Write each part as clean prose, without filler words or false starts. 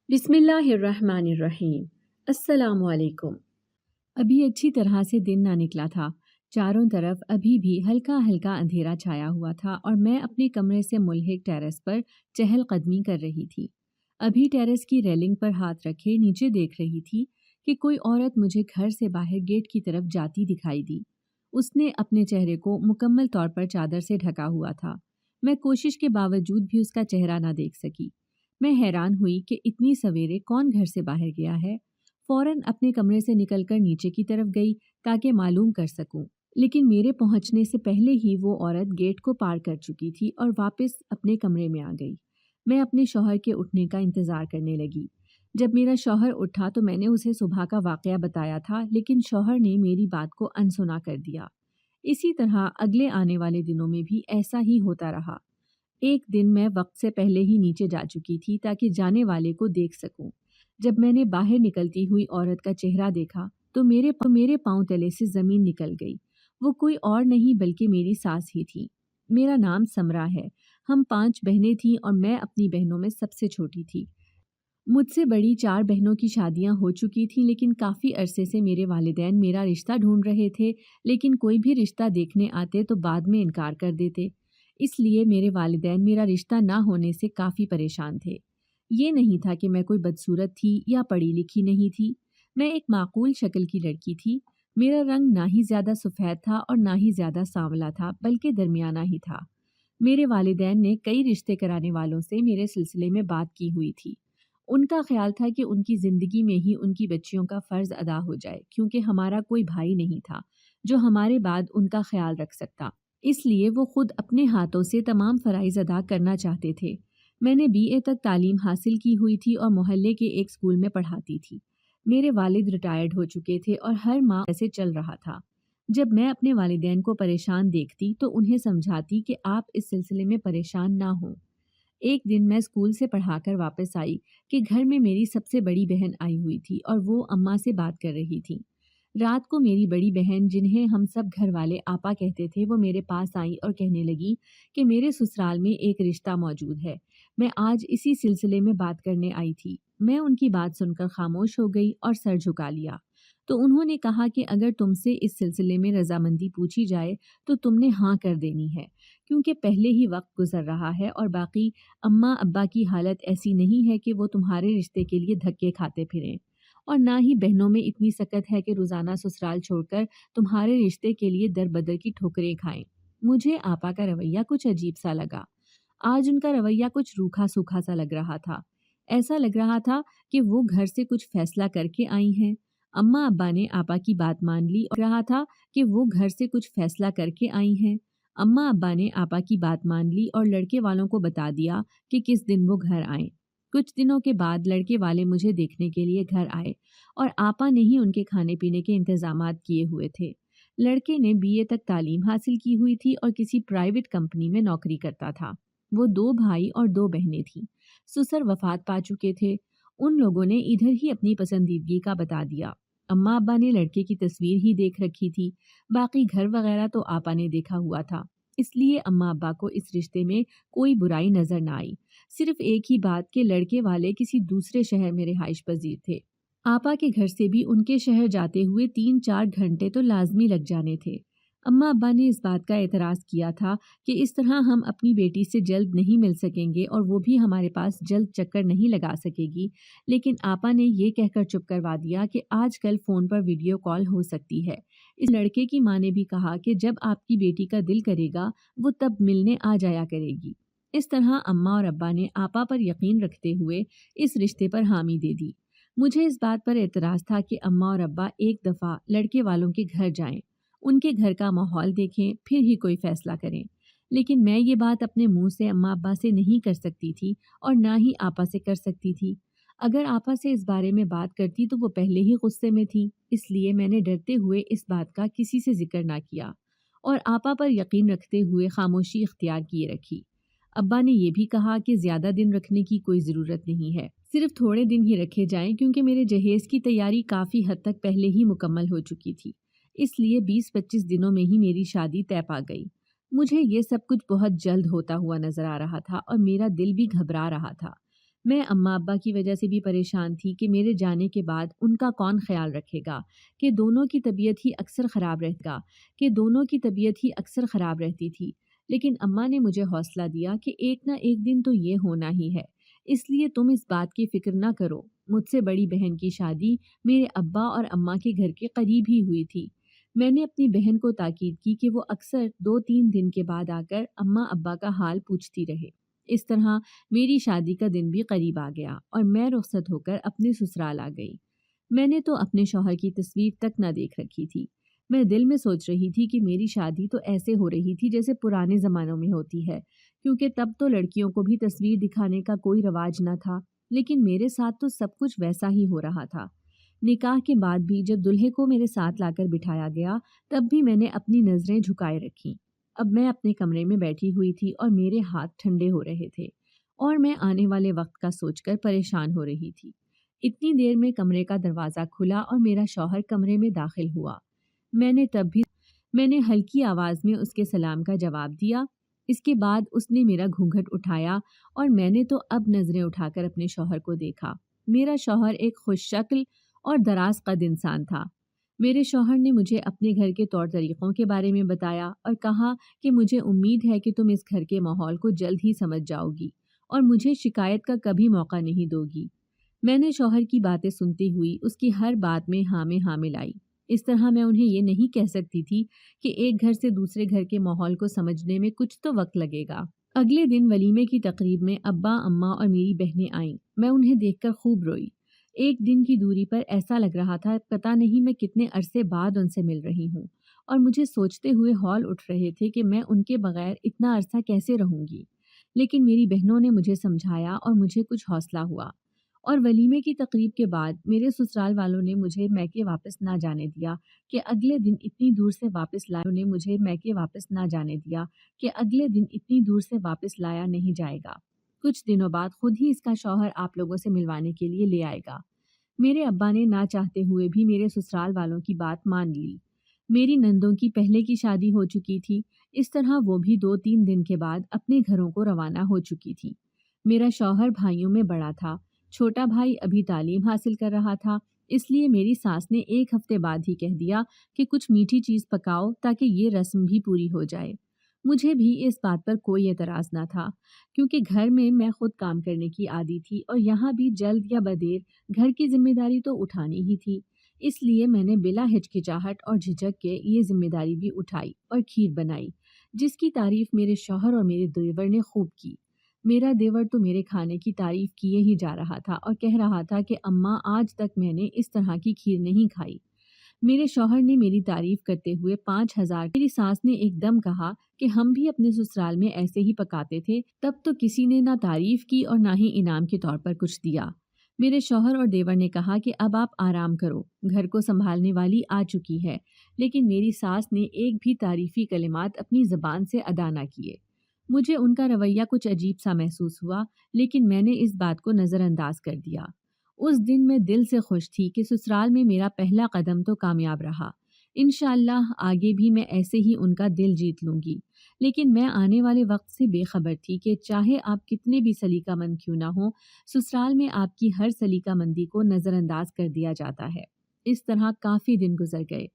بسم اللہ الرحمن الرحیم۔ السلام علیکم۔ ابھی اچھی طرح سے دن نہ نکلا تھا، چاروں طرف ابھی بھی ہلکا ہلکا اندھیرا چھایا ہوا تھا اور میں اپنے کمرے سے ملحق ٹیرس پر چہل قدمی کر رہی تھی۔ ابھی ٹیرس کی ریلنگ پر ہاتھ رکھے نیچے دیکھ رہی تھی کہ کوئی عورت مجھے گھر سے باہر گیٹ کی طرف جاتی دکھائی دی۔ اس نے اپنے چہرے کو مکمل طور پر چادر سے ڈھکا ہوا تھا۔ میں کوشش کے باوجود بھی اس کا چہرہ نہ دیکھ سکی۔ میں حیران ہوئی کہ اتنی سویرے کون گھر سے باہر گیا ہے۔ فوراً اپنے کمرے سے نکل کر نیچے کی طرف گئی تاکہ معلوم کر سکوں، لیکن میرے پہنچنے سے پہلے ہی وہ عورت گیٹ کو پار کر چکی تھی اور واپس اپنے کمرے میں آ گئی۔ میں اپنے شوہر کے اٹھنے کا انتظار کرنے لگی۔ جب میرا شوہر اٹھا تو میں نے اسے صبح کا واقعہ بتایا تھا، لیکن شوہر نے میری بات کو انسنا کر دیا۔ اسی طرح اگلے آنے والے دنوں میں بھی ایسا ہی ہوتا رہا۔ ایک دن میں وقت سے پہلے ہی نیچے جا چکی تھی تاکہ جانے والے کو دیکھ سکوں۔ جب میں نے باہر نکلتی ہوئی عورت کا چہرہ دیکھا تو میرے پاؤں تلے سے زمین نکل گئی۔ وہ کوئی اور نہیں بلکہ میری ساس ہی تھی۔ میرا نام سمرا ہے۔ ہم 5 بہنیں تھیں اور میں اپنی بہنوں میں سب سے چھوٹی تھی۔ مجھ سے بڑی 4 بہنوں کی شادیاں ہو چکی تھیں، لیکن کافی عرصے سے میرے والدین میرا رشتہ ڈھونڈ رہے تھے، لیکن کوئی بھی رشتہ دیکھنے آتے تو بعد میں انکار کر دیتے۔ اس لیے میرے والدین میرا رشتہ نہ ہونے سے کافی پریشان تھے۔ یہ نہیں تھا کہ میں کوئی بدصورت تھی یا پڑھی لکھی نہیں تھی۔ میں ایک معقول شکل کی لڑکی تھی۔ میرا رنگ نہ ہی زیادہ سفید تھا اور نہ ہی زیادہ سانولا تھا، بلکہ درمیانہ ہی تھا۔ میرے والدین نے کئی رشتے کرانے والوں سے میرے سلسلے میں بات کی ہوئی تھی۔ ان کا خیال تھا کہ ان کی زندگی میں ہی ان کی بچیوں کا فرض ادا ہو جائے، کیونکہ ہمارا کوئی بھائی نہیں تھا جو ہمارے بعد ان کا خیال رکھ سکتا۔ اس لیے وہ خود اپنے ہاتھوں سے تمام فرائض ادا کرنا چاہتے تھے۔ میں نے BA تک تعلیم حاصل کی ہوئی تھی اور محلے کے ایک اسکول میں پڑھاتی تھی۔ میرے والد ریٹائرڈ ہو چکے تھے اور ہر ماہ ایسے چل رہا تھا۔ جب میں اپنے والدین کو پریشان دیکھتی تو انہیں سمجھاتی کہ آپ اس سلسلے میں پریشان نہ ہوں۔ ایک دن میں اسکول سے پڑھا کر واپس آئی کہ گھر میں میری سب سے بڑی بہن آئی ہوئی تھی اور وہ اماں سے بات کر رہی تھی۔ رات کو میری بڑی بہن، جنہیں ہم سب گھر والے آپا کہتے تھے، وہ میرے پاس آئی اور کہنے لگی کہ میرے سسرال میں ایک رشتہ موجود ہے۔ میں آج اسی سلسلے میں بات کرنے آئی تھی۔ میں ان کی بات سن کر خاموش ہو گئی اور سر جھکا لیا۔ تو انہوں نے کہا کہ اگر تم سے اس سلسلے میں رضامندی پوچھی جائے تو تم نے ہاں کر دینی ہے، کیونکہ پہلے ہی وقت گزر رہا ہے اور باقی اماں ابا کی حالت ایسی نہیں ہے کہ وہ تمہارے رشتے کے لیے دھکے کھاتے پھریں، اور نہ ہی بہنوں میں اتنی سکت ہے کہ روزانہ سسرال چھوڑ کر تمہارے رشتے کے لیے در بدر کی ٹھوکریں کھائیں۔ مجھے آپا کا رویہ کچھ عجیب سا لگا۔ آج ان کا رویہ کچھ روکھا سوکھا سا لگ رہا تھا۔ ایسا لگ رہا تھا کہ وہ گھر سے کچھ فیصلہ کر کے آئی ہیں۔ اماں ابا نے آپا کی بات مان لی اور رہا تھا کہ وہ گھر سے کچھ فیصلہ کر کے آئی ہیں۔ اماں ابا نے آپا کی بات مان لی اور لڑکے والوں کو بتا دیا کہ کس دن وہ گھر آئیں۔ کچھ دنوں کے بعد لڑکے والے مجھے دیکھنے کے لیے گھر آئے اور آپا نے ہی ان کے کھانے پینے کے انتظامات کیے ہوئے تھے۔ لڑکے نے BA تک تعلیم حاصل کی ہوئی تھی اور کسی پرائیویٹ کمپنی میں نوکری کرتا تھا۔ وہ 2 بھائی اور 2 بہنیں تھیں۔ سسر وفات پا چکے تھے۔ ان لوگوں نے ادھر ہی اپنی پسندیدگی کا بتا دیا۔ اماں ابا نے لڑکے کی تصویر ہی دیکھ رکھی تھی، باقی گھر وغیرہ تو آپا نے دیکھا ہوا تھا۔ اس لیے اماں ابا کو اس رشتے میں کوئی برائی نظر نہ آئی، صرف ایک ہی بات کہ لڑکے والے کسی دوسرے شہر میں رہائش پذیر تھے۔ آپا کے گھر سے بھی ان کے شہر جاتے ہوئے 3-4 گھنٹے تو لازمی لگ جانے تھے۔ اماں ابا نے اس بات کا اعتراض کیا تھا کہ اس طرح ہم اپنی بیٹی سے جلد نہیں مل سکیں گے اور وہ بھی ہمارے پاس جلد چکر نہیں لگا سکے گی، لیکن آپا نے یہ کہہ کر چپ کروا دیا کہ آج کل فون پر ویڈیو کال ہو سکتی ہے۔ اس لڑکے کی ماں نے بھی کہا کہ جب آپ کی بیٹی کا دل کرے گا وہ تب ملنے آ جایا کرے گی۔ اس طرح اماں اور ابا نے آپا پر یقین رکھتے ہوئے اس رشتے پر حامی دے دی۔ مجھے اس بات پر اعتراض تھا کہ اماں اور ابا ایک دفعہ لڑکے والوں کے گھر جائیں، ان کے گھر کا ماحول دیکھیں، پھر ہی کوئی فیصلہ کریں، لیکن میں یہ بات اپنے منہ سے اماں ابا سے نہیں کر سکتی تھی اور نہ ہی آپا سے کر سکتی تھی۔ اگر آپا سے اس بارے میں بات کرتی تو وہ پہلے ہی غصے میں تھی، اس لیے میں نے ڈرتے ہوئے اس بات کا کسی سے ذکر نہ کیا اور آپا پر یقین رکھتے ہوئے خاموشی اختیار کیے رکھی۔ ابا نے یہ بھی کہا کہ زیادہ دن رکھنے کی کوئی ضرورت نہیں ہے، صرف تھوڑے دن ہی رکھے جائیں، کیونکہ میرے جہیز کی تیاری کافی حد تک پہلے ہی مکمل ہو چکی تھی۔ اس لیے 20-25 دنوں میں ہی میری شادی طے پا گئی۔ مجھے یہ سب کچھ بہت جلد ہوتا ہوا نظر آ رہا تھا اور میرا دل بھی گھبرا رہا تھا۔ میں اماں ابا کی وجہ سے بھی پریشان تھی کہ میرے جانے کے بعد ان کا کون خیال رکھے گا، کہ دونوں کی طبیعت ہی اکثر خراب رہے گا کہ دونوں کی طبیعت ہی اکثر خراب رہتی تھی۔ لیکن اماں نے مجھے حوصلہ دیا کہ ایک نہ ایک دن تو یہ ہونا ہی ہے، اس لیے تم اس بات کی فکر نہ کرو۔ مجھ سے بڑی بہن کی شادی میرے ابا اور اماں کے گھر کے قریب ہی ہوئی تھی۔ میں نے اپنی بہن کو تاکید کی کہ وہ اکثر 2-3 دن کے بعد آ کر اماں ابا کا حال پوچھتی رہے۔ اس طرح میری شادی کا دن بھی قریب آ گیا اور میں رخصت ہو کر اپنے سسرال آ گئی۔ میں نے تو اپنے شوہر کی تصویر تک نہ دیکھ رکھی تھی۔ میں دل میں سوچ رہی تھی کہ میری شادی تو ایسے ہو رہی تھی جیسے پرانے زمانوں میں ہوتی ہے، کیونکہ تب تو لڑکیوں کو بھی تصویر دکھانے کا کوئی رواج نہ تھا، لیکن میرے ساتھ تو سب کچھ ویسا ہی ہو رہا تھا۔ نکاح کے بعد بھی جب دلہے کو میرے ساتھ لا کر بٹھایا گیا تب بھی میں نے اپنی نظریں جھکائے رکھیں۔ اب میں اپنے کمرے میں بیٹھی ہوئی تھی اور میرے ہاتھ ٹھنڈے ہو رہے تھے اور میں آنے والے وقت کا سوچ کر پریشان ہو رہی تھی۔ اتنی دیر میں کمرے کا دروازہ کھلا اور میرا شوہر کمرے میں داخل ہوا۔ میں نے ہلکی آواز میں اس کے سلام کا جواب دیا۔ اس کے بعد اس نے میرا گھونگھٹ اٹھایا اور میں نے تو اب نظریں اٹھا کر اپنے شوہر کو دیکھا۔ میرا شوہر ایک خوش شکل اور دراز قد انسان تھا۔ میرے شوہر نے مجھے اپنے گھر کے طور طریقوں کے بارے میں بتایا اور کہا کہ مجھے امید ہے کہ تم اس گھر کے ماحول کو جلد ہی سمجھ جاؤ گی اور مجھے شکایت کا کبھی موقع نہیں دو گی۔ میں نے شوہر کی باتیں سنتی ہوئی اس کی ہر بات میں ہاں ملائی۔ اس طرح میں انہیں یہ نہیں کہہ سکتی تھی کہ ایک گھر سے دوسرے گھر کے ماحول کو سمجھنے میں کچھ تو وقت لگے گا۔ اگلے دن ولیمے کی تقریب میں ابا اماں اور میری بہنیں آئیں۔ میں انہیں دیکھ کر خوب روئی۔ ایک دن کی دوری پر ایسا لگ رہا تھا پتہ نہیں میں کتنے عرصے بعد ان سے مل رہی ہوں، اور مجھے سوچتے ہوئے ہول اٹھ رہے تھے کہ میں ان کے بغیر اتنا عرصہ کیسے رہوں گی۔ لیکن میری بہنوں نے مجھے سمجھایا اور مجھے کچھ حوصلہ ہوا، اور ولیمے کی تقریب کے بعد میرے سسرال والوں نے مجھے میکے واپس نہ جانے دیا کہ اگلے دن اتنی دور سے واپس لایا نہیں جائے گا۔ کچھ دنوں بعد خود ہی اس کا شوہر آپ لوگوں سے ملوانے کے لیے لے آئے گا۔ میرے ابا نے نہ چاہتے ہوئے بھی میرے سسرال والوں کی بات مان لی۔ میری نندوں کی پہلے کی شادی ہو چکی تھی، اس طرح وہ بھی 2-3 دن کے بعد اپنے گھروں کو روانہ ہو چکی تھی۔ میرا شوہر بھائیوں میں بڑا تھا، چھوٹا بھائی ابھی تعلیم حاصل کر رہا تھا، اس لیے میری ساس نے 1 ہفتے بعد ہی کہہ دیا کہ کچھ میٹھی چیز پکاؤ تاکہ یہ رسم بھی پوری ہو جائے۔ مجھے بھی اس بات پر کوئی اعتراض نہ تھا، کیونکہ گھر میں خود کام کرنے کی عادی تھی اور یہاں بھی جلد یا بدیر گھر کی ذمہ داری تو اٹھانی ہی تھی۔ اس لیے میں نے بلا ہچکچاہٹ اور جھجک کے یہ ذمہ داری بھی اٹھائی اور کھیر بنائی، جس کی تعریف میرے شوہر اور میرے دیور نے خوب کی۔ میرا دیور تو میرے کھانے کی تعریف کیے ہی جا رہا تھا اور کہہ رہا تھا کہ اماں آج تک میں نے اس طرح کی کھیر نہیں کھائی۔ میرے شوہر نے میری تعریف کرتے ہوئے 5000 میری ساس نے ایک دم کہا کہ ہم بھی اپنے سسرال میں ایسے ہی پکاتے تھے، تب تو کسی نے نہ تعریف کی اور نہ ہی انعام کے طور پر کچھ دیا۔ میرے شوہر اور دیور نے کہا کہ اب آپ آرام کرو، گھر کو سنبھالنے والی آ چکی ہے، لیکن میری ساس نے ایک بھی تعریفی کلمات اپنی زبان سے ادا نہ کیے۔ مجھے ان کا رویہ کچھ عجیب سا محسوس ہوا، لیکن میں نے اس بات کو نظر انداز کر دیا۔ اس دن میں دل سے خوش تھی کہ سسرال میں میرا پہلا قدم تو کامیاب رہا۔ انشاءاللہ آگے بھی میں ایسے ہی ان کا دل جیت لوں گی، لیکن میں آنے والے وقت سے بے خبر تھی کہ چاہے آپ کتنے بھی سلیقہ مند کیوں نہ ہوں، سسرال میں آپ کی ہر سلیقہ مندی کو نظر انداز کر دیا جاتا ہے۔ اس طرح کافی دن گزر گئے۔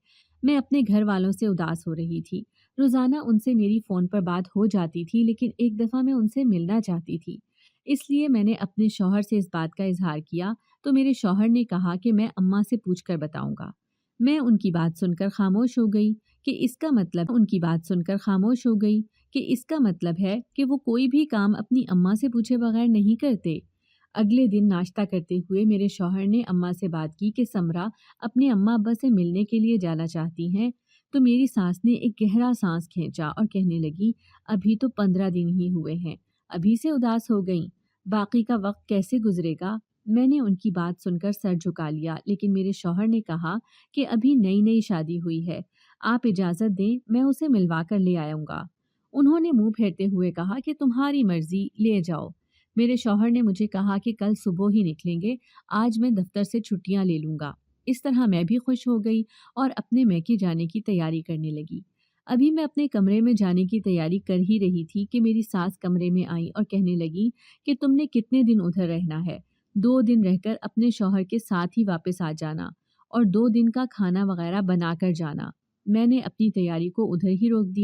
میں اپنے گھر والوں سے اداس ہو رہی تھی۔ روزانہ ان سے میری فون پر بات ہو جاتی تھی، لیکن ایک دفعہ میں ان سے ملنا چاہتی تھی۔ اس لیے میں نے اپنے شوہر سے اس بات کا اظہار کیا تو میرے شوہر نے کہا کہ میں اماں سے پوچھ کر بتاؤں گا۔ میں ان کی بات سن کر خاموش ہو گئی کہ اس کا مطلب ہے کہ وہ کوئی بھی کام اپنی اماں سے پوچھے بغیر نہیں کرتے۔ اگلے دن ناشتہ کرتے ہوئے میرے شوہر نے اماں سے بات کی کہ سمرا اپنے اماں ابا سے ملنے کے لیے جانا چاہتی ہیں، تو میری ساس نے ایک گہرا سانس کھینچا اور کہنے لگی، ابھی تو 15 دن ہی ہوئے ہیں، ابھی سے اداس ہو گئیں، باقی کا وقت کیسے گزرے گا؟ میں نے ان کی بات سن کر سر جھکا لیا، لیکن میرے شوہر نے کہا کہ ابھی نئی شادی ہوئی ہے، آپ اجازت دیں میں اسے ملوا کر لے آؤں گا۔ انہوں نے منہ پھیرتے ہوئے کہا کہ تمہاری مرضی، لے جاؤ۔ میرے شوہر نے مجھے کہا کہ کل صبح ہی نکلیں گے، آج میں دفتر سے چھٹیاں لے لوں گا۔ اس طرح میں بھی خوش ہو گئی اور اپنے میکے جانے کی تیاری کرنے لگی۔ ابھی میں اپنے کمرے میں جانے کی تیاری کر ہی رہی تھی کہ میری ساس کمرے میں آئی اور کہنے لگی کہ تم نے کتنے دن ادھر رہنا ہے، 2 دن رہ کر اپنے شوہر کے ساتھ ہی واپس آ جانا اور 2 دن کا کھانا وغیرہ بنا کر جانا۔ میں نے اپنی تیاری کو ادھر ہی روک دی۔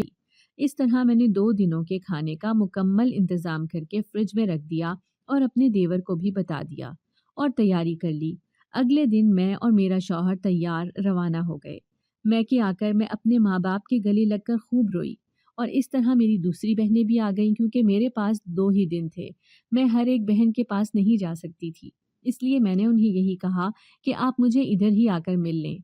اس طرح میں نے 2 دنوں کے کھانے کا مکمل انتظام کر کے فریج میں رکھ دیا اور اپنے دیور کو بھی بتا دیا اور تیاری کر لی۔ اگلے دن میں اور میرا شوہر تیار روانہ ہو گئے۔ میکے آ کر میں اپنے ماں باپ کے گلے لگ کر خوب روئی اور اس طرح میری دوسری بہنیں بھی آ گئیں کیونکہ میرے پاس 2 ہی دن تھے۔ میں ہر ایک بہن کے پاس نہیں جا سکتی تھی، اس لیے میں نے انہیں یہی کہا کہ آپ مجھے ادھر ہی آ کر مل لیں۔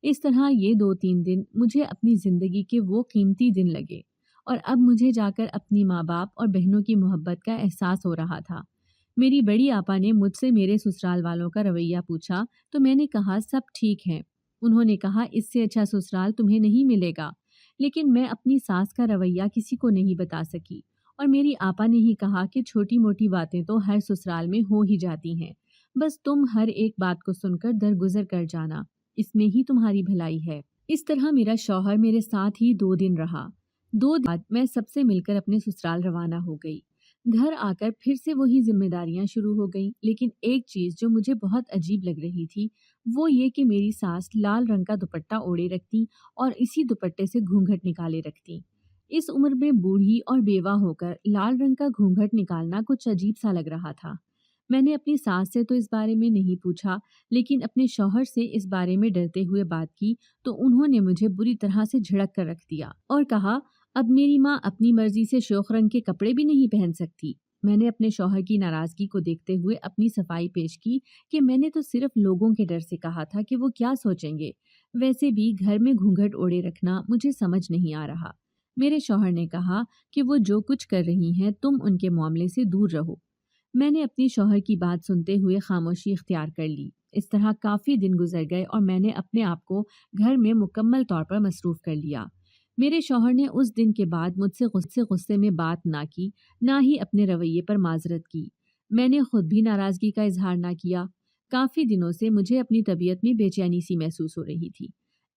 اس طرح یہ 2-3 دن مجھے اپنی زندگی کے وہ قیمتی دن لگے اور اب مجھے جا کر اپنی ماں باپ اور بہنوں کی محبت کا احساس ہو رہا تھا۔ میری بڑی آپا نے مجھ سے میرے سسرال والوں کا رویہ پوچھا تو میں نے کہا سب ٹھیک ہے۔ انہوں نے کہا اس سے اچھا سسرال تمہیں نہیں ملے گا، لیکن میں اپنی ساس کا رویہ کسی کو نہیں بتا سکی اور میری آپا نے ہی کہا کہ چھوٹی موٹی باتیں تو ہر سسرال میں ہو ہی جاتی ہیں، بس تم ہر ایک بات کو سن کر درگزر کر جانا، اس میں ہی تمہاری بھلائی ہے۔ اس طرح میرا شوہر میرے ساتھ ہی 2 دن رہا۔ 2 دن بعد میں سب سے مل کر اپنے سسرال روانہ ہو گئی۔ گھر آ کر پھر سے وہی ذمہ داریاں شروع ہو گئیں، لیکن ایک چیز جو مجھے بہت عجیب لگ رہی تھی وہ یہ کہ میری ساس لال رنگ کا دوپٹہ اوڑھے رکھتی اور اسی دوپٹے سے گھونگھٹ نکالے رکھتی۔ اس عمر میں بوڑھی اور بیوہ ہو کر لال رنگ کا گھونگھٹ نکالنا کچھ عجیب سا لگ رہا تھا۔ میں نے اپنی ساس سے تو اس بارے میں نہیں پوچھا، لیکن اپنے شوہر سے اس بارے میں ڈرتے ہوئے بات کی تو انہوں نے مجھے بری طرح سے جھڑک کر رکھ دیا اور کہا اب میری ماں اپنی مرضی سے شوخ رنگ کے کپڑے بھی نہیں پہن سکتی۔ میں نے اپنے شوہر کی ناراضگی کو دیکھتے ہوئے اپنی صفائی پیش کی کہ میں نے تو صرف لوگوں کے ڈر سے کہا تھا کہ وہ کیا سوچیں گے، ویسے بھی گھر میں گھونگھٹ اوڑھے رکھنا مجھے سمجھ نہیں آ رہا۔ میرے شوہر نے کہا کہ وہ جو کچھ کر رہی ہیں تم ان کے معاملے سے دور رہو۔ میں نے اپنی شوہر کی بات سنتے ہوئے خاموشی اختیار کر لی۔ اس طرح کافی دن گزر گئے اور میں نے اپنے آپ کو گھر میں مکمل طور پر مصروف کر لیا۔ میرے شوہر نے اس دن کے بعد مجھ سے غصے میں بات نہ کی، نہ ہی اپنے رویے پر معذرت کی۔ میں نے خود بھی ناراضگی کا اظہار نہ کیا۔ کافی دنوں سے مجھے اپنی طبیعت میں بے چینی سی محسوس ہو رہی تھی۔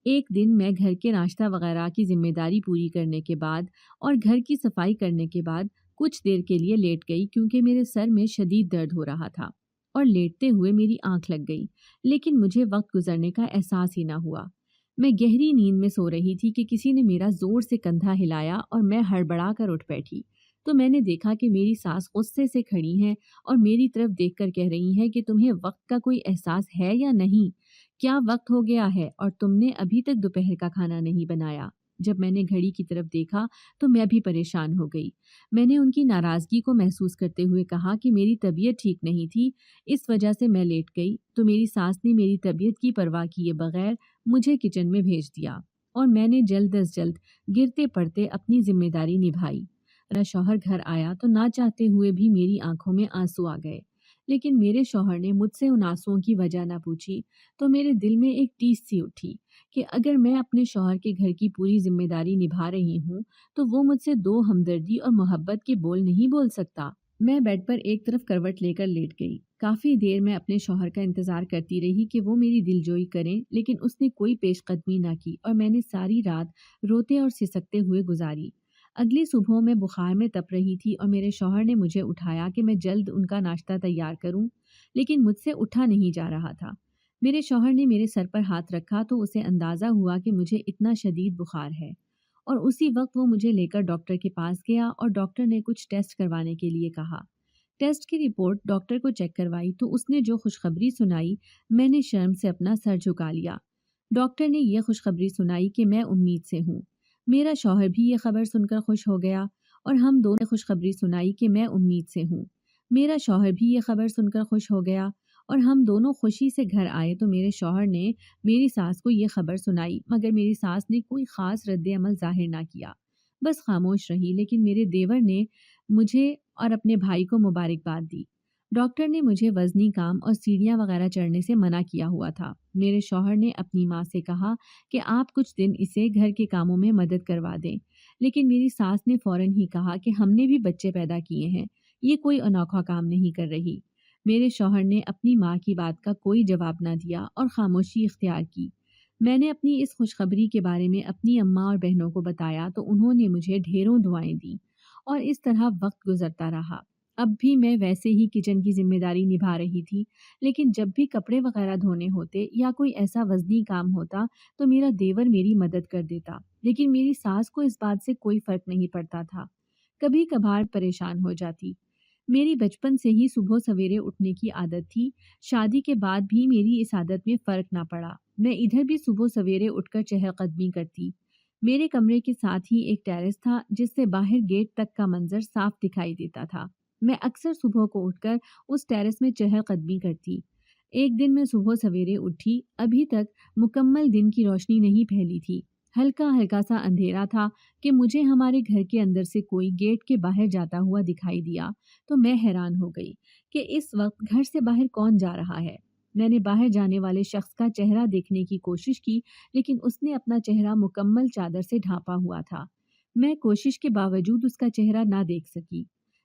ایک دن میں گھر کے ناشتہ وغیرہ کی ذمہ داری پوری کرنے کے بعد اور گھر کی صفائی کرنے کے بعد کچھ دیر کے لیے لیٹ گئی کیونکہ میرے سر میں شدید درد ہو رہا تھا اور لیٹتے ہوئے میری آنکھ لگ گئی، لیکن مجھے وقت گزرنے کا احساس ہی نہ ہوا۔ میں گہری نیند میں سو رہی تھی کہ کسی نے میرا زور سے کندھا ہلایا اور میں ہڑبڑا کر اٹھ بیٹھی تو میں نے دیکھا کہ میری ساس غصے سے کھڑی ہیں اور میری طرف دیکھ کر کہہ رہی ہیں کہ تمہیں وقت کا کوئی احساس ہے یا نہیں؟ کیا وقت ہو گیا ہے اور تم نے ابھی تک دوپہر کا کھانا نہیں بنایا؟ جب میں نے گھڑی کی طرف دیکھا تو میں بھی پریشان ہو گئی۔ میں نے ان کی ناراضگی کو محسوس کرتے ہوئے کہا کہ میری طبیعت ٹھیک نہیں تھی، اس وجہ سے میں لیٹ گئی، تو میری ساس نے میری طبیعت کی پرواہ کیے بغیر مجھے کچن میں بھیج دیا اور میں نے جلد از جلد گرتے پڑتے اپنی ذمہ داری نبھائی۔ میرا شوہر گھر آیا تو نہ چاہتے ہوئے بھی میری آنکھوں میں آنسو آ گئے، لیکن میرے شوہر نے مجھ سے ان آنسوؤں کی وجہ نہ پوچھی تو میرے دل میں ایک ٹیس سی اٹھی کہ اگر میں اپنے شوہر کے گھر کی پوری ذمہ داری نبھا رہی ہوں تو وہ مجھ سے 2 ہمدردی اور محبت کے بول نہیں بول سکتا۔ میں بیڈ پر ایک طرف کروٹ لے کر لیٹ گئی۔ کافی دیر میں اپنے شوہر کا انتظار کرتی رہی کہ وہ میری دلجوئی کریں، لیکن اس نے کوئی پیش قدمی نہ کی اور میں نے ساری رات روتے اور سسکتے ہوئے گزاری۔ اگلی صبح میں بخار میں تپ رہی تھی اور میرے شوہر نے مجھے اٹھایا کہ میں جلد ان کا ناشتہ تیار کروں، لیکن مجھ سے اٹھا نہیں جا رہا تھا۔ میرے شوہر نے میرے سر پر ہاتھ رکھا تو اسے اندازہ ہوا کہ مجھے اتنا شدید بخار ہے اور اسی وقت وہ مجھے لے کر ڈاکٹر کے پاس گیا اور ڈاکٹر نے کچھ ٹیسٹ کروانے کے لیے کہا۔ ٹیسٹ کی رپورٹ ڈاکٹر کو چیک کروائی تو اس نے جو خوشخبری سنائی میں نے شرم سے اپنا سر جھکا لیا۔ ڈاکٹر نے یہ خوشخبری سنائی کہ میں امید سے ہوں۔ میرا شوہر بھی یہ خبر سن کر خوش ہو گیا اور ہم دونوں نے خوشخبری سنائی کہ میں امید سے ہوں۔ میرا شوہر بھی یہ خبر سن کر خوش ہو گیا اور ہم دونوں خوشی سے گھر آئے تو میرے شوہر نے میری ساس کو یہ خبر سنائی، مگر میری ساس نے کوئی خاص رد عمل ظاہر نہ کیا، بس خاموش رہی۔ لیکن میرے دیور نے مجھے اور اپنے بھائی کو مبارکباد دی۔ ڈاکٹر نے مجھے وزنی کام اور سیڑھیاں وغیرہ چڑھنے سے منع کیا ہوا تھا۔ میرے شوہر نے اپنی ماں سے کہا کہ آپ کچھ دن اسے گھر کے کاموں میں مدد کروا دیں، لیکن میری ساس نے فوراً ہی کہا کہ ہم نے بھی بچے پیدا کیے ہیں، یہ کوئی انوکھا کام نہیں کر رہی۔ میرے شوہر نے اپنی ماں کی بات کا کوئی جواب نہ دیا اور خاموشی اختیار کی۔ میں نے اپنی اس خوشخبری کے بارے میں اپنی اماں اور بہنوں کو بتایا تو انہوں نے مجھے ڈھیروں دعائیں دیں اور اس طرح وقت گزرتا رہا۔ اب بھی میں ویسے ہی کچن کی ذمہ داری نبھا رہی تھی، لیکن جب بھی کپڑے وغیرہ دھونے ہوتے یا کوئی ایسا وزنی کام ہوتا تو میرا دیور میری مدد کر دیتا، لیکن میری ساس کو اس بات سے کوئی فرق نہیں پڑتا تھا۔ کبھی کبھار پریشان ہو جاتی۔ میری بچپن سے ہی صبح سویرے اٹھنے کی عادت تھی، شادی کے بعد بھی میری اس عادت میں فرق نہ پڑا۔ میں ادھر بھی صبح سویرے اٹھ کر چہل قدمی کرتی۔ میرے کمرے کے ساتھ ہی ایک ٹیرس تھا جس سے باہر گیٹ تک کا منظر صاف دکھائی دیتا تھا۔ میں اکثر صبح کو اٹھ کر اس ٹیرس میں چہل قدمی کرتی۔ ایک دن میں صبح سویرے اٹھی، ابھی تک مکمل دن کی روشنی نہیں پھیلی تھی، ہلکا ہلکا سا اندھیرا تھا کہ مجھے ہمارے گھر کے اندر سے کوئی گیٹ کے باہر جاتا ہوا دکھائی دیا تو میں حیران ہو گئی کہ اس وقت گھر سے باہر کون جا رہا ہے۔ میں نے باہر جانے والے شخص کا چہرہ دیکھنے کی کوشش کی، لیکن اس نے اپنا چہرہ مکمل چادر سے ڈھانپا ہوا تھا۔ میں کوشش کے باوجود اس کا چہرہ نہ دیکھ سکی۔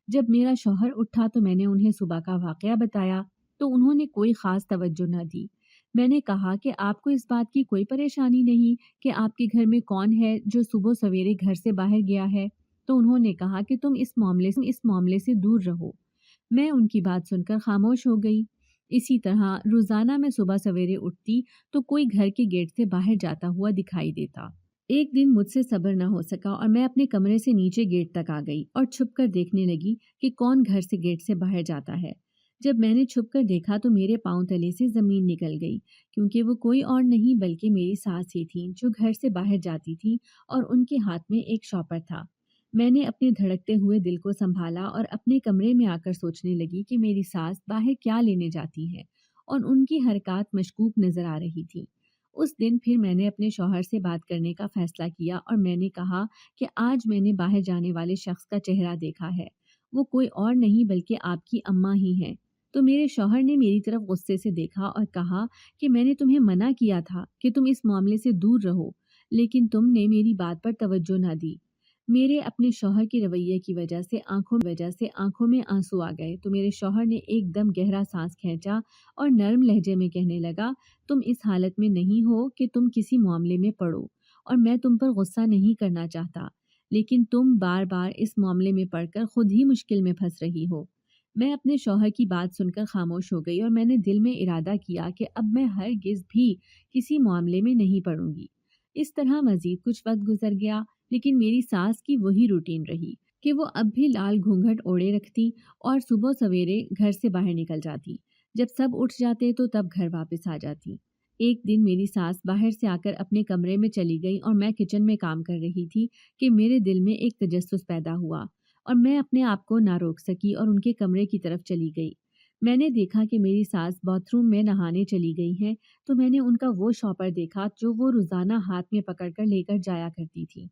جب میرا شوہر اٹھا تو میں نے انہیں صبح کا واقعہ بتایا تو انہوں نے کوئی خاص توجہ نہ دی۔ میں نے کہا کہ آپ کو اس بات کی کوئی پریشانی نہیں کہ آپ کے گھر میں کون ہے جو صبح سویرے گھر سے باہر گیا ہے؟ تو انہوں نے کہا کہ تم اس معاملے سے دور رہو۔ میں ان کی بات سن کر خاموش ہو گئی۔ اسی طرح روزانہ میں صبح سویرے اٹھتی تو کوئی گھر کے گیٹ سے باہر جاتا ہوا دکھائی دیتا۔ ایک دن مجھ سے صبر نہ ہو سکا اور میں اپنے کمرے سے نیچے گیٹ تک آ گئی اور چھپ کر دیکھنے لگی کہ کون گھر سے گیٹ سے باہر جاتا ہے۔ جب میں نے چھپ کر دیکھا تو میرے پاؤں تلے سے زمین نکل گئی، کیونکہ وہ کوئی اور نہیں بلکہ میری ساس ہی تھیں جو گھر سے باہر جاتی تھیں اور ان کے ہاتھ میں ایک شاپر تھا۔ میں نے اپنے دھڑکتے ہوئے دل کو سنبھالا اور اپنے کمرے میں آ کر سوچنے لگی کہ میری ساس باہر کیا لینے جاتی ہے اور ان کی حرکات مشکوک نظر آ رہی تھی۔ اس دن پھر میں نے اپنے شوہر سے بات کرنے کا فیصلہ کیا اور میں نے کہا کہ آج میں نے باہر جانے والے شخص کا چہرہ دیکھا ہے، وہ کوئی اور نہیں بلکہ آپ کی اماں ہی ہیں۔ تو میرے شوہر نے میری طرف غصے سے دیکھا اور کہا کہ میں نے تمہیں منع کیا تھا کہ تم اس معاملے سے دور رہو، لیکن تم نے میری بات پر توجہ نہ دی۔ میرے اپنے شوہر کے رویے کی وجہ سے آنکھوں میں آنسو آ گئے تو میرے شوہر نے ایک دم گہرا سانس کھینچا اور نرم لہجے میں کہنے لگا، تم اس حالت میں نہیں ہو کہ تم کسی معاملے میں پڑو اور میں تم پر غصہ نہیں کرنا چاہتا، لیکن تم بار بار اس معاملے میں پڑ کر خود ہی مشکل میں پھنس رہی ہو۔ میں اپنے شوہر کی بات سن کر خاموش ہو گئی اور میں نے دل میں ارادہ کیا کہ اب میں ہرگز بھی کسی معاملے میں نہیں پڑوں گی۔ اس طرح مزید کچھ وقت گزر گیا، لیکن میری ساس کی وہی روٹین رہی کہ وہ اب بھی لال گھونگھٹ اوڑے رکھتی اور صبح سویرے گھر سے باہر نکل جاتی۔ جب سب اٹھ جاتے تو تب گھر واپس آ جاتی۔ ایک دن میری ساس باہر سے آ کر اپنے کمرے میں چلی گئی اور میں کچن میں کام کر رہی تھی کہ میرے دل میں ایک تجسس پیدا ہوا اور میں اپنے آپ کو نہ روک سکی اور ان کے کمرے کی طرف چلی گئی۔ میں نے دیکھا کہ میری ساس باتھ روم میں نہانے چلی گئی ہیں تو میں نے ان کا وہ شاپر دیکھا جو وہ روزانہ ہاتھ میں پکڑ کر لے کر جایا کرتی تھی۔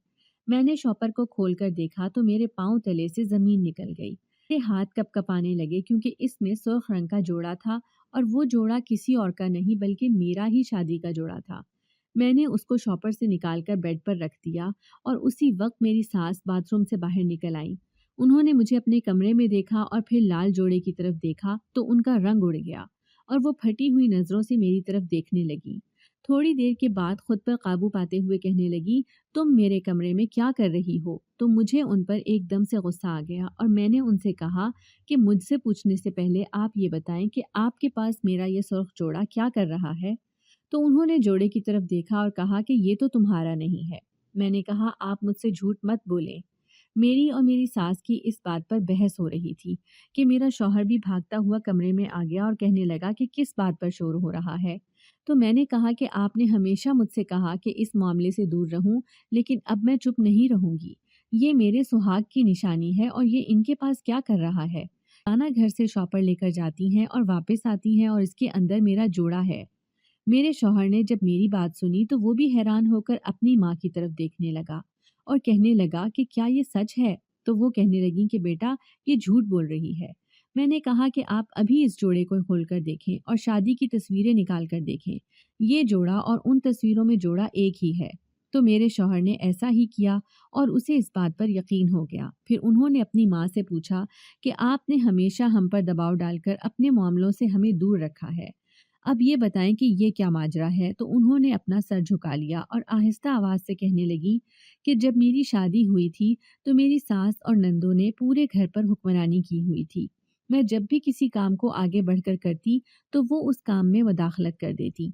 میں نے شاپر کو کھول کر دیکھا تو میرے پاؤں تلے سے زمین نکل گئی۔ میرے ہاتھ کپ کپانے لگے کیونکہ اس میں سرخ رنگ کا جوڑا تھا اور وہ جوڑا کسی اور کا نہیں بلکہ میرا ہی شادی کا جوڑا تھا۔ میں نے اس کو شاپر سے نکال کر بیڈ پر رکھ دیا اور اسی وقت میری ساس باتھ روم سے باہر نکل آئیں۔ انہوں نے مجھے اپنے کمرے میں دیکھا اور پھر لال جوڑے کی طرف دیکھا تو ان کا رنگ اڑ گیا اور وہ پھٹی ہوئی نظروں سے میری طرف دیکھنے لگی۔ تھوڑی دیر کے بعد خود پر قابو پاتے ہوئے کہنے لگی، تم میرے کمرے میں کیا کر رہی ہو؟ تو مجھے ان پر ایک دم سے غصہ آ گیا اور میں نے ان سے کہا کہ مجھ سے پوچھنے سے پہلے آپ یہ بتائیں کہ آپ کے پاس میرا یہ سرخ جوڑا کیا کر رہا ہے؟ تو انہوں نے جوڑے کی طرف دیکھا اور کہا کہ یہ تو تمہارا نہیں ہے۔ میں نے کہا، آپ مجھ سے جھوٹ مت بولیں۔ میری اور میری ساس کی اس بات پر بحث ہو رہی تھی کہ میرا شوہر بھی بھاگتا ہوا کمرے میں آ گیا اور کہنے لگا کہ کس بات پر شور ہو رہا ہے۔ تو میں نے کہا کہ آپ نے ہمیشہ مجھ سے کہا کہ اس معاملے سے دور رہوں، لیکن اب میں چپ نہیں رہوں گی۔ یہ میرے سہاگ کی نشانی ہے اور یہ ان کے پاس کیا کر رہا ہے؟ روزانہ گھر سے شاپر لے کر جاتی ہیں اور واپس آتی ہیں اور اس کے اندر میرا جوڑا ہے۔ میرے شوہر نے جب میری بات سنی تو وہ بھی حیران ہو کر اپنی ماں کی طرف دیکھنے لگا اور کہنے لگا کہ کیا یہ سچ ہے؟ تو وہ کہنے لگی کہ بیٹا یہ جھوٹ بول رہی ہے۔ میں نے کہا کہ آپ ابھی اس جوڑے کو کھول کر دیکھیں اور شادی کی تصویریں نکال کر دیکھیں، یہ جوڑا اور ان تصویروں میں جوڑا ایک ہی ہے۔ تو میرے شوہر نے ایسا ہی کیا اور اسے اس بات پر یقین ہو گیا۔ پھر انہوں نے اپنی ماں سے پوچھا کہ آپ نے ہمیشہ ہم پر دباؤ ڈال کر اپنے معاملوں سے ہمیں دور رکھا ہے، اب یہ بتائیں کہ یہ کیا ماجرا ہے؟ تو انہوں نے اپنا سر جھکا لیا اور آہستہ آواز سے کہنے لگی کہ جب میری شادی ہوئی تھی تو میری ساس اور نندوں نے پورے گھر پر حکمرانی کی ہوئی تھی۔ میں جب بھی کسی کام کو آگے بڑھ کر کرتی تو وہ اس کام میں مداخلت کر دیتی۔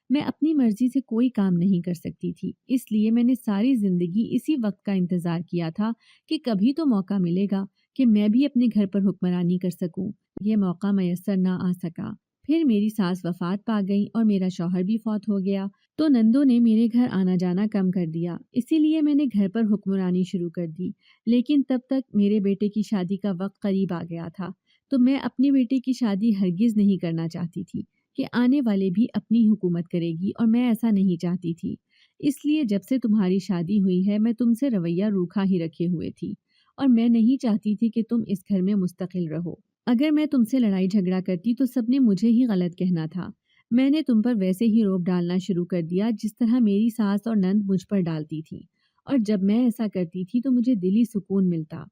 میں اپنی مرضی سے کوئی کام نہیں کر سکتی تھی، اس لیے میں نے ساری زندگی اسی وقت کا انتظار کیا تھا کہ کبھی تو موقع ملے گا کہ میں بھی اپنے گھر پر حکمرانی کر سکوں۔ یہ موقع میسر نہ آ سکا۔ پھر میری ساس وفات پا گئی اور میرا شوہر بھی فوت ہو گیا تو نندوں نے میرے گھر آنا جانا کم کر دیا، اسی لیے میں نے گھر پر حکمرانی شروع کر دی۔ لیکن تب تک میرے بیٹے کی شادی کا وقت قریب آ گیا تھا تو میں اپنے بیٹے کی شادی ہرگز نہیں کرنا چاہتی تھی کہ آنے والے بھی اپنی حکومت کرے گی، اور میں ایسا نہیں چاہتی تھی۔ اس لیے جب سے تمہاری شادی ہوئی ہے میں تم سے رویہ روکھا ہی رکھے ہوئے تھی، اور میں نہیں چاہتی تھی کہ تم اس گھر میں مستقل رہو۔ اگر میں تم سے لڑائی جھگڑا کرتی تو سب نے مجھے ہی غلط کہنا تھا۔ میں نے تم پر ویسے ہی روب ڈالنا شروع کر دیا جس طرح میری ساس اور نند مجھ پر ڈالتی تھی، اور جب میں ایسا کرتی تھی تو مجھے دلی سکون ملتا۔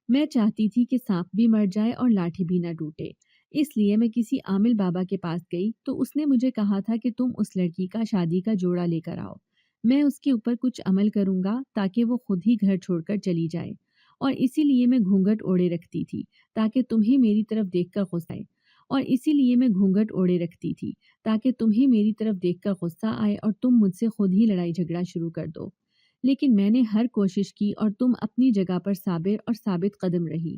میں چاہتی تھی کہ سانپ بھی مر جائے اور لاٹھی بھی نہ ٹوٹے۔ اس لیے میں کسی عامل بابا کے پاس گئی تو اس نے مجھے کہا تھا کہ تم اس لڑکی کا شادی کا جوڑا لے کر آؤ، میں اس کے اوپر کچھ عمل کروں گا تاکہ وہ خود ہی گھر چھوڑ کر چلی جائے، اور اسی لیے میں گھونگھٹ اوڑے رکھتی تھی تاکہ تمہیں میری طرف دیکھ کر غصہ آئے، اور اسی لیے میں گھونگھٹ اوڑے رکھتی تھی تاکہ تمہیں میری طرف دیکھ کر غصہ آئے اور تم مجھ سے خود ہی لڑائی جھگڑا شروع کر دو۔ لیکن میں نے ہر کوشش کی اور تم اپنی جگہ پر صابر اور ثابت قدم رہی۔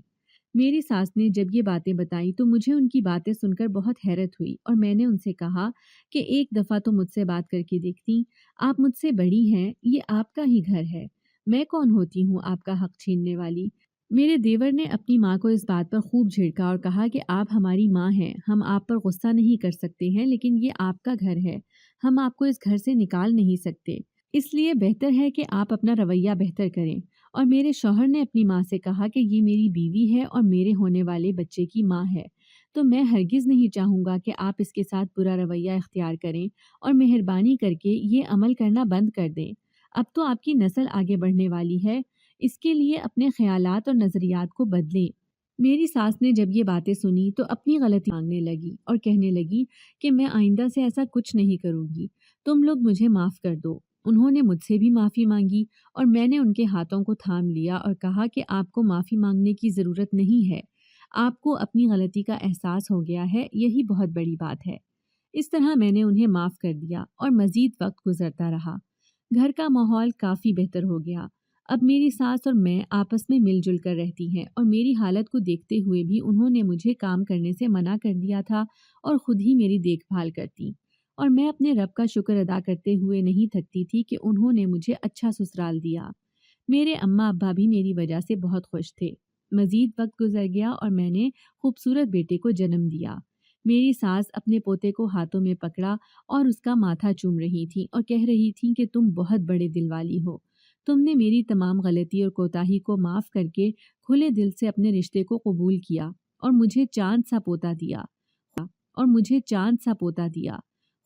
میری ساس نے جب یہ باتیں بتائیں تو مجھے ان کی باتیں سن کر بہت حیرت ہوئی، اور میں نے ان سے کہا کہ ایک دفعہ تو مجھ سے بات کر کے دیکھتی، آپ مجھ سے بڑی ہیں، یہ آپ کا ہی گھر ہے، میں کون ہوتی ہوں آپ کا حق چھیننے والی؟ میرے دیور نے اپنی ماں کو اس بات پر خوب جھڑکا اور کہا کہ آپ ہماری ماں ہیں، ہم آپ پر غصہ نہیں کر سکتے ہیں، لیکن یہ آپ کا گھر ہے، ہم آپ کو اس گھر سے نکال نہیں سکتے، اس لیے بہتر ہے کہ آپ اپنا رویہ بہتر کریں۔ اور میرے شوہر نے اپنی ماں سے کہا کہ یہ میری بیوی ہے اور میرے ہونے والے بچے کی ماں ہے، تو میں ہرگز نہیں چاہوں گا کہ آپ اس کے ساتھ برا رویہ اختیار کریں، اور مہربانی کر کے یہ عمل کرنا بند کر دیں۔ اب تو آپ کی نسل آگے بڑھنے والی ہے، اس کے لیے اپنے خیالات اور نظریات کو بدلیں۔ میری ساس نے جب یہ باتیں سنی تو اپنی غلطی مانگنے لگی اور کہنے لگی کہ میں آئندہ سے ایسا کچھ نہیں کروں گی، تم لوگ مجھے معاف کر دو۔ انہوں نے مجھ سے بھی معافی مانگی اور میں نے ان کے ہاتھوں کو تھام لیا اور کہا کہ آپ کو معافی مانگنے کی ضرورت نہیں ہے، آپ کو اپنی غلطی کا احساس ہو گیا ہے، یہی بہت بڑی بات ہے۔ اس طرح میں نے انہیں معاف کر دیا اور مزید وقت گزرتا رہا۔ گھر کا ماحول کافی بہتر ہو گیا۔ اب میری ساس اور میں آپس میں مل جل کر رہتی ہیں، اور میری حالت کو دیکھتے ہوئے بھی انہوں نے مجھے کام کرنے سے منع کر دیا تھا اور خود ہی میری دیکھ بھال کرتی، اور میں اپنے رب کا شکر ادا کرتے ہوئے نہیں تھکتی تھی کہ انہوں نے مجھے اچھا سسرال دیا۔ میرے اماں ابا بھی میری وجہ سے بہت خوش تھے۔ مزید وقت گزر گیا اور میں نے خوبصورت بیٹے کو جنم دیا۔ میری ساس اپنے پوتے کو ہاتھوں میں پکڑا اور اس کا ماتھا چوم رہی تھی اور کہہ رہی تھی کہ تم بہت بڑے دل والی ہو، تم نے میری تمام غلطی اور کوتاہی کو معاف کر کے کھلے دل سے اپنے رشتے کو قبول کیا اور مجھے چاند سا پوتا دیا۔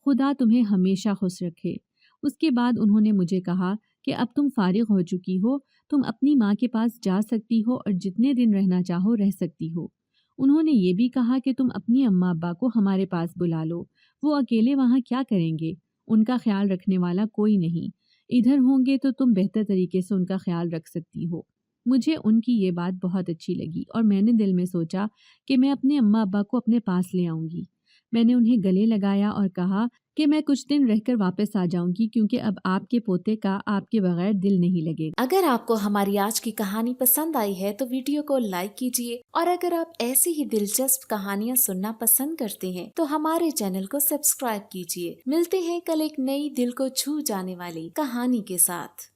خدا تمہیں ہمیشہ خوش رکھے۔ اس کے بعد انہوں نے مجھے کہا کہ اب تم فارغ ہو چکی ہو، تم اپنی ماں کے پاس جا سکتی ہو اور جتنے دن رہنا چاہو رہ سکتی ہو۔ انہوں نے یہ بھی کہا کہ تم اپنی اماں ابا کو ہمارے پاس بلا لو، وہ اکیلے وہاں کیا کریں گے، ان کا خیال رکھنے والا کوئی نہیں، ادھر ہوں گے تو تم بہتر طریقے سے ان کا خیال رکھ سکتی ہو۔ مجھے ان کی یہ بات بہت اچھی لگی اور میں نے دل میں سوچا کہ میں اپنے اماں ابا کو اپنے پاس لے آؤں گی۔ میں نے انہیں گلے لگایا اور کہا کہ میں کچھ دن رہ کر واپس آ جاؤں گی کیونکہ اب آپ کے پوتے کا آپ کے بغیر دل نہیں لگے گا۔ اگر آپ کو ہماری آج کی کہانی پسند آئی ہے تو ویڈیو کو لائک کیجیے، اور اگر آپ ایسی ہی دلچسپ کہانیاں سننا پسند کرتے ہیں تو ہمارے چینل کو سبسکرائب کیجیے۔ ملتے ہیں کل ایک نئی دل کو چھو جانے والی کہانی کے ساتھ۔